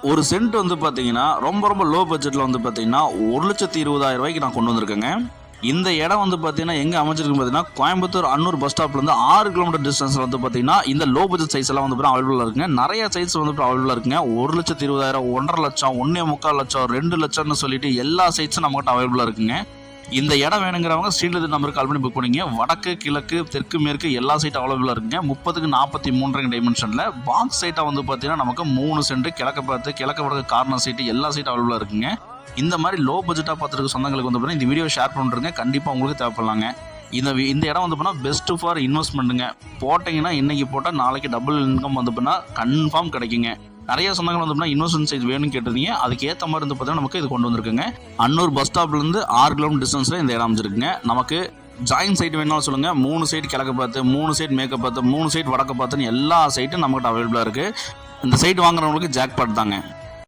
ஒரு சென்ட் வந்து பார்த்தீங்கன்னா ரொம்ப லோ பட்ஜெட்டில் வந்து பார்த்தீங்கன்னா 1,20,000 ரூபாய்க்கு நான் கொண்டு வந்திருக்கேங்க. இந்த இடம் வந்து பார்த்தீங்கன்னா எங்கே அமைச்சிருக்கு பார்த்தீங்கன்னா கோயம்புத்தூர் அன்னூர் பஸ் ஸ்டாப்லேருந்து 6 கிலோமீட்டர் டிஸ்டன்ஸில் வந்து பார்த்தீங்கன்னா இந்த லோ பட்ஜெட் சைஸ் எல்லாம் வந்து அவைலபிளாக இருக்குங்க. நிறைய சைஸ் வந்து அவைலபிளாக இருக்குங்க. 1,20,000, 1,50,000, 1,45 லட்சம், 2 லட்சம்னு சொல்லிட்டு எல்லா சைஸும் நம்மகிட்ட அவைலபிளாக இருக்குங்க. இந்த இடம் வேணுங்கிறவங்க ஸ்க்ரீனில் நம்பருக்கு கால் பண்ணி புக் பண்ணிங்க. வடக்கு கிழக்கு தெற்கு மேற்கு எல்லா சைட்டும் அவைலபிளாக இருக்குங்க. 30க்கு 43 டைமென்ஷனில் பாக்ஸ் சைட்டாக வந்து பார்த்தீங்கன்னா நமக்கு 3 சென்ட் கிழக்கு பார்த்து கிழக்கு வடக்கு கார்னர் சைட்டு எல்லா சைட்டும் அவைலபிளாக இருக்குங்க. இந்த மாதிரி லோ பட்ஜெட்டாக பார்த்துருக்க சொந்தங்களுக்கு வந்து பார்த்தீங்கன்னா இந்த வீடியோ ஷேர் பண்ணுறதுங்க. கண்டிப்பாக உங்களுக்கு தேவைப்படலாங்க. இந்த இடம் வந்து பார்த்தீங்கன்னா பெஸ்ட் ஃபார் இன்வெஸ்ட்மெண்ட்டுங்க. போட்டிங்கன்னா இன்றைக்கி போட்டால் நாளைக்கு டபுள் இன்கம் வந்து பார்த்தீங்கன்னா கன்ஃபார்ம் கிடைக்குங்க. நிறைய சொந்தங்கள் வந்து இன்வெஸ்ட்மெண்ட் சைஸ் வேணும்னு கேட்டிருந்தீங்க. அதுக்கு ஏற்ற மாதிரி வந்து பார்த்தீங்கன்னா நமக்கு இது கொண்டு வந்திருக்குங்க. அன்னூர் பஸ் ஸ்டாப்லேருந்து 6 கிலோமீட்டர் டிஸ்டன்ஸில் இந்த இடம் அமைச்சிருக்குங்க. நமக்கு ஜாயின் சைட் வேணாலும் சொல்லுங்கள். 3 சைட் கிழக்கு பார்த்து, 3 சைட் மேற்கு பார்த்து, 3 சைட் வடக்கு பார்த்துன்னு எல்லா சைட்டும் நம்மகிட்ட அவைலபிளாக இருக்குது. இந்த சைட் வாங்குறவங்களுக்கு ஜாக்பாட் தாங்க.